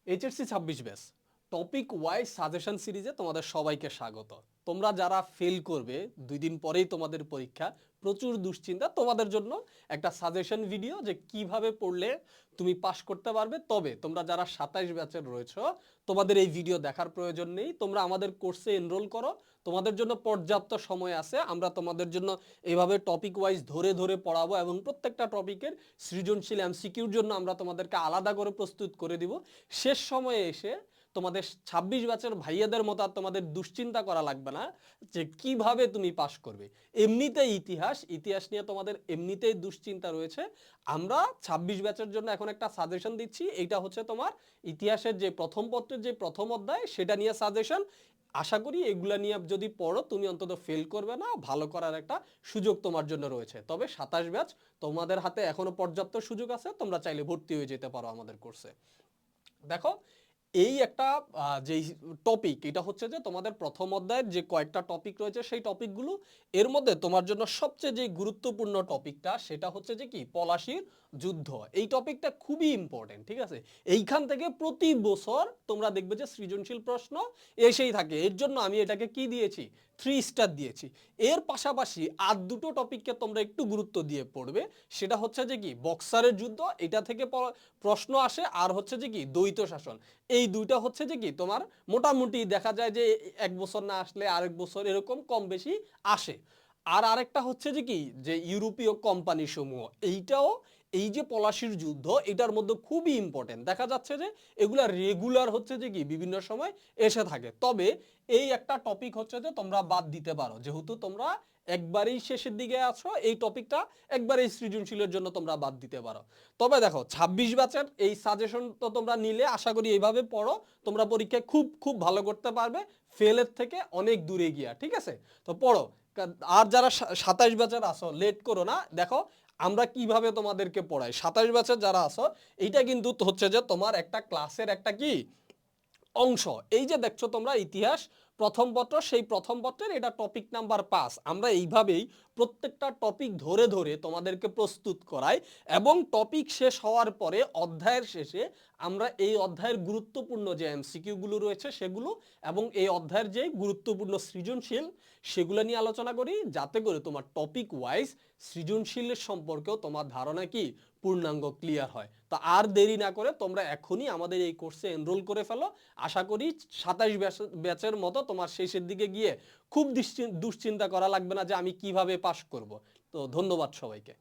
HSC 26 batch topic wise suggestion সিরিজে তোমাদের সবাইকে স্বাগত। তোমরা যারা ফেল করবে 2 দিন পরেই তোমাদের পরীক্ষা, প্রচুর দুশ্চিন্তা, তোমাদের জন্য একটা সাজেশন ভিডিও যে কিভাবে পড়লে তুমি পাস করতে পারবে। তবে তোমরা যারা 27 ব্যাচের রয়েছে তোমাদের এই ভিডিও দেখার প্রয়োজন নেই, তোমরা আমাদের কোর্সে এনরোল করো, তোমাদের জন্য পর্যাপ্ত সময় আছে। আমরা তোমাদের জন্য এইভাবে টপিক ওয়াইজ ধরে ধরে পড়াবো এবং প্রত্যেকটা টপিকের সৃজনশীল এমসিকিউর জন্য আমরা তোমাদেরকে আলাদা করে প্রস্তুত করে দিব। শেষ সময়ে এসে তোমাদের 26 ব্যাচের ভাইয়াদের মতো আর তোমাদের দুশ্চিন্তা করা লাগবে না যে কিভাবে তুমি পাস করবে। এমনিতেই ইতিহাস নিয়ে তোমাদের এমনিতেই দুশ্চিন্তা রয়েছে। আমরা 26 ব্যাচের জন্য এখন একটা সাজেশন দিচ্ছি। এইটা হচ্ছে তোমার ইতিহাসের যে প্রথম পত্রের যে প্রথম অধ্যায় সেটা নিয়ে সাজেশন। আশা করি এগুলা নিয়ে যদি পড়ো তুমি অন্তত ফেল করবে না, ভালো করার একটা সুযোগ তোমার জন্য রয়েছে। তবে 27 ব্যাচ তোমাদের হাতে এখনো পর্যাপ্ত সুযোগ আছে, তোমরা চাইলে ভর্তি হয়ে যেতে পারো আমাদের কোর্সে। দেখো, এই একটা যে টপিক, এটা হচ্ছে যে তোমাদের প্রথম অধ্যায়ের যে কয়েকটা টপিক রয়েছে সেই টপিকগুলো, এর মধ্যে তোমার জন্য সবচেয়ে যে গুরুত্বপূর্ণ টপিকটা সেটা হচ্ছে যে কি পলাশীর যুদ্ধ। এই টপিকটা খুবই ইম্পর্টেন্ট, ঠিক আছে? এইখান থেকে প্রতি বছর তোমরা দেখবে যে সৃজনশীল প্রশ্ন এসেই থাকে। এর জন্য আমি এটাকে কি দিয়েছি, 3 স্টার দিয়েছি। এর পাশাপাশি আর দুটো টপিককে তোমরা একটু গুরুত্ব দিয়ে পড়বে। সেটা হচ্ছে যে কি বক্সারের যুদ্ধ, এটা থেকে প্রশ্ন আসে। আর হচ্ছে যে কি দ্বৈত শাসন। এই দুইটা হচ্ছে যে কি তোমার মোটামুটি দেখা যায় যে এক বছর না আসলে আরেক বছর এরকম কম বেশি আসে। আর আরেকটা হচ্ছে যে কি যে ইউরোপীয় কোম্পানি সমূহ, এইটাও এই যে পলাশির যুদ্ধ এটার মধ্যে খুবই ইম্পর্টেন্ট। দেখা যাচ্ছে যে এগুলা রেগুলার হচ্ছে যে কি বিভিন্ন সময় এসে থাকে। তবে এই একটা টপিক হচ্ছে যে তোমরা বাদ দিতে পারো, যেহেতু তোমরা একবারেই শেষের দিকে আছো, এই টপিকটা একবারেই সৃজনশীলের জন্য তোমরা বাদ দিতে পারো। তবে দেখো 26 ব্যাচের এই সাজেশন তো তোমরা নিলে আশা করি এইভাবে পড়ো, তোমরা পরীক্ষায় খুব খুব ভালো করতে পারবে, ফেলের থেকে অনেক দূরে গিয়া, ঠিক আছে? তো পড়ো। আর যারা 27 ব্যাচের আসো লেট করো না। দেখো আমরা কিভাবে তোমাদেরকে পড়াই। 27 ব্যাচের যারা আসো, এইটা কিন্তু হচ্ছে যে তোমার একটা ক্লাসের একটা কি অংশ। এই যে দেখছো তোমরা ইতিহাস প্রথম পত্র, সেই প্রথম পত্রের এটা টপিক নাম্বার 5। আমরা এইভাবেই প্রত্যেকটা টপিক ধরে ধরে তোমাদেরকে প্রস্তুত করাই এবং টপিক শেষ হওয়ার পরে অধ্যায়ের শেষে আমরা এই অধ্যায়ের গুরুত্বপূর্ণ যে এমসিকিউ গুলো রয়েছে সেগুলো এবং এই অধ্যায়ের যে গুরুত্বপূর্ণ সৃজনশীল সেগুলো নিয়ে আলোচনা করি, যাতে করে তোমার টপিক ওয়াইজ সৃজনশীলের সম্পর্কেও তোমার ধারণা কি পূর্ণাঙ্গ ক্লিয়ার হয়। তো আর দেরি না করে তোমরা এখনই আমাদের এই কোর্সে এনরোল করে ফেলো। আশা করি 27 ব্যাচের মতো তোমার শেষের দিকে গিয়ে খুব দুশ্চিন্তা করা লাগবে না যে আমি কিভাবে পাস করব। তো ধন্যবাদ সবাইকে।